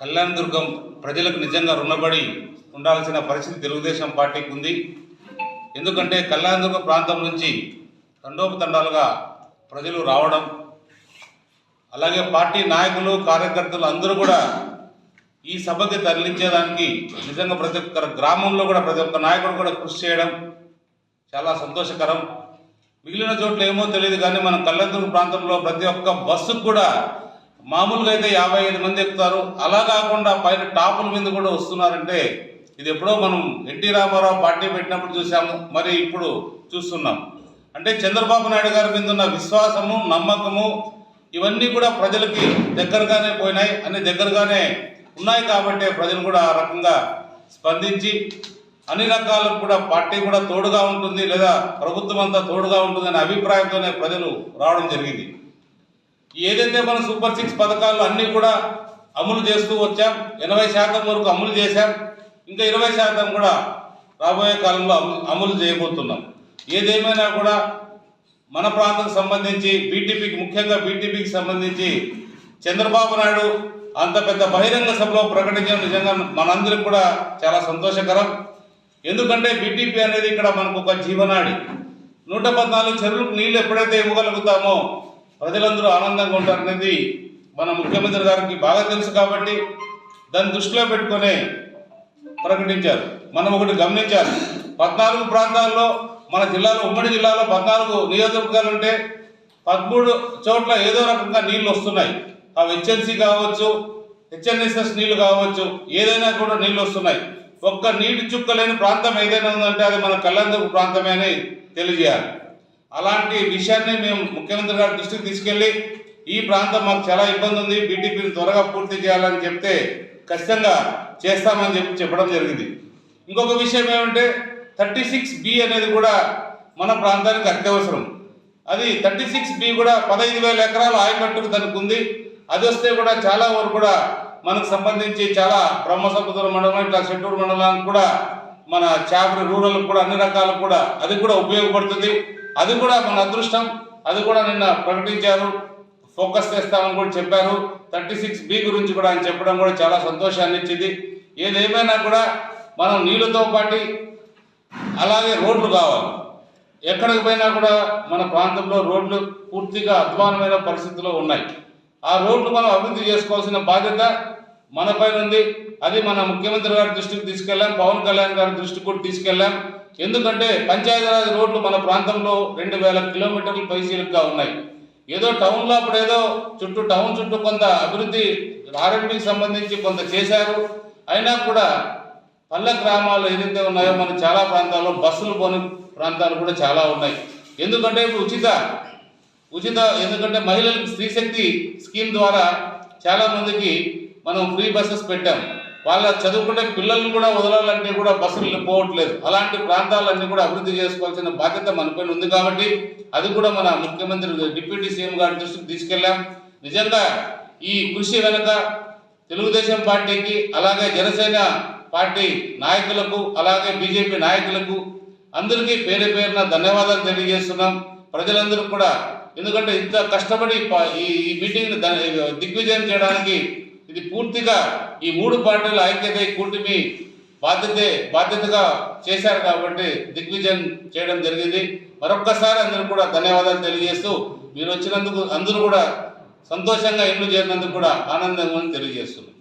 కళ్యాణదుర్గం ప్రజలకు నిజంగా రుణపడి ఉండాల్సిన పరిస్థితి తెలుగుదేశం పార్టీకి ఉంది. ఎందుకంటే కళ్యాణదుర్గం ప్రాంతం నుంచి తండోపతండాలుగా ప్రజలు రావడం, అలాగే పార్టీ నాయకులు కార్యకర్తలు అందరూ కూడా ఈ సభకి తరలించేదానికి నిజంగా ప్రతి ఒక్క గ్రామంలో కూడా ప్రతి ఒక్క నాయకుడు కూడా కృషి చేయడం చాలా సంతోషకరం. మిగిలిన చోట్ల ఏమో తెలియదు కానీ మన కళ్యాణదుర్గం ప్రాంతంలో ప్రతి ఒక్క బస్సుకు కూడా మామూలుగా అయితే 55 మంది ఎక్కుతారు, అలా కాకుండా పైన టాపుల మీద కూడా వస్తున్నారంటే ఇది ఎప్పుడో మనం ఎన్టీ రామారావు పార్టీ పెట్టినప్పుడు చూసాము, మరి ఇప్పుడు చూస్తున్నాం. అంటే చంద్రబాబు నాయుడు గారి మీద ఉన్న విశ్వాసము, నమ్మకము ఇవన్నీ కూడా ప్రజలకి దగ్గరగానే పోయినాయి, అన్ని దగ్గరగానే ఉన్నాయి. కాబట్టి ప్రజలు కూడా ఆ రకంగా స్పందించి అన్ని రకాలకు కూడా పార్టీ కూడా తోడుగా ఉంటుంది, లేదా ప్రభుత్వం అంతా తోడుగా ఉంటుంది అనే అభిప్రాయంతోనే ప్రజలు రావడం జరిగింది. ఏదైతే మన సూపర్ 6 పథకాలు అన్నీ కూడా అమలు చేస్తూ వచ్చాం, 80% వరకు అమలు చేశాం, ఇంకా 20% కూడా రాబోయే కాలంలో అమలు చేయబోతున్నాం. ఏదేమైనా కూడా మన ప్రాంతానికి సంబంధించి బీటీపీకి, ముఖ్యంగా బీటీపీకి సంబంధించి చంద్రబాబు నాయుడు అంత పెద్ద బహిరంగ సభలో ప్రకటించడం నిజంగా మనందరికి కూడా చాలా సంతోషకరం. ఎందుకంటే బీటీపీ అనేది ఇక్కడ మనకు ఒక జీవనాడి. 114 చెరువులకు నీళ్లు ఎప్పుడైతే ఇవ్వగలుగుతామో ప్రజలందరూ ఆనందంగా ఉంటారనేది మన ముఖ్యమంత్రి గారికి బాగా తెలుసు. కాబట్టి దాన్ని దృష్టిలో పెట్టుకొని ప్రకటించారు. మనం ఒకటి గమనించాలి, 14 ప్రాంతాల్లో మన జిల్లాలో, ఉమ్మడి జిల్లాలో 14 నియోజకవర్గాలు ఉంటే 13 చోట్ల ఏదో రకంగా నీళ్లు వస్తున్నాయి. అవి హెచ్ఎన్సీ కావచ్చు, హెచ్ఎన్ఎస్ఎస్ నీళ్లు కావచ్చు, ఏదైనా కూడా నీళ్లు వస్తున్నాయి. ఒక్క నీటి చుక్క లేని ప్రాంతం ఏదైనా ఉందంటే అది మన కళ్యాణదుర్గం ప్రాంతమే అని తెలియజేయాలి. అలాంటి విషయాన్ని మేము ముఖ్యమంత్రి గారి దృష్టికి తీసుకెళ్ళి ఈ ప్రాంతం మాకు చాలా ఇబ్బంది ఉంది, బీటీపీని త్వరగా పూర్తి చేయాలని చెప్తే ఖచ్చితంగా చేస్తామని చెప్పడం జరిగింది. ఇంకొక విషయం ఏమంటే 36B అనేది కూడా మన ప్రాంతానికి అత్యవసరం. అది 36B కూడా 15,000 ఎకరాల ఆయకట్టుకు దానికి ఉంది. అది వస్తే కూడా చాలా వరకు కూడా మనకు సంబంధించి చాలా బ్రహ్మసముద్రం మండలం, ఇట్లా చెట్టూరు మండలానికి కూడా, మన చాపరి రూరల్ కూడా అన్ని రకాలకు కూడా అది కూడా ఉపయోగపడుతుంది. అది కూడా మన అదృష్టం. అది కూడా నిన్న ప్రకటించారు, ఫోకస్ చేస్తామని కూడా చెప్పారు. 36B గురించి కూడా ఆయన చెప్పడం కూడా చాలా సంతోషాన్ని ఇచ్చింది. ఏదేమైనా కూడా మనం నీళ్ళతో పాటు అలాగే రోడ్లు కావాలి. ఎక్కడికి పోయినా కూడా మన ప్రాంతంలో రోడ్లు పూర్తిగా అధ్వానమైన పరిస్థితిలో ఉన్నాయి. ఆ రోడ్లు మనం అభివృద్ధి చేసుకోవాల్సిన బాధ్యత మనపైన ఉంది. అది మన ముఖ్యమంత్రి గారి దృష్టికి తీసుకెళ్ళాం, పవన్ కళ్యాణ్ గారి దృష్టికి కూడా తీసుకెళ్ళాం. ఎందుకంటే పంచాయతీరాజ్ రోడ్లు మన ప్రాంతంలో 2,000 కిలోమీటర్లు పైసీలుగా ఉన్నాయి. ఏదో టౌన్లో అప్పుడు ఏదో టౌన్ చుట్టూ కొంత అభివృద్ధి ఆర్ఎండ్బికి సంబంధించి కొంత చేశారు. అయినా కూడా పల్లె గ్రామాలు ఏదైతే ఉన్నాయో మన చాలా ప్రాంతాల్లో బస్సులు పోని ప్రాంతాలు కూడా చాలా ఉన్నాయి. ఎందుకంటే ఇప్పుడు ఉచిత ఎందుకంటే మహిళలకు స్త్రీశక్తి స్కీమ్ ద్వారా చాలామందికి మనం ఫ్రీ బస్సెస్ పెట్టాం. వాళ్ళ చదువుకునే పిల్లల్ని కూడా వదలాలంటే కూడా బస్సులు పోవట్లేదు. అలాంటి ప్రాంతాలన్నీ కూడా అభివృద్ధి చేసుకోవాల్సిన బాధ్యత మనపైన ఉంది. కాబట్టి అది కూడా మన ముఖ్యమంత్రి డిప్యూటీ సీఎం గారి దృష్టికి తీసుకెళ్ళాం. నిజంగా ఈ కృషి వెనుక తెలుగుదేశం పార్టీకి, అలాగే జనసేన పార్టీ నాయకులకు, అలాగే బీజేపీ నాయకులకు అందరికీ పేరు పేరున ధన్యవాదాలు తెలియజేస్తున్నాం. ప్రజలందరూ కూడా, ఎందుకంటే ఇంత కష్టపడి ఈ మీటింగ్ని దిగ్విజయం చేయడానికి ఇది పూర్తిగా ఈ 3 పార్టీల ఐక్యత, కూటమి బాధ్యతగా చేశారు. కాబట్టి దిగ్విజయం చేయడం జరిగింది. మరొక్కసారి అందరూ కూడా ధన్యవాదాలు తెలియజేస్తూ, మీరు వచ్చినందుకు అందరూ కూడా సంతోషంగా ఇల్లు చేరినందుకు కూడా ఆనందంగా తెలియజేస్తున్నాం.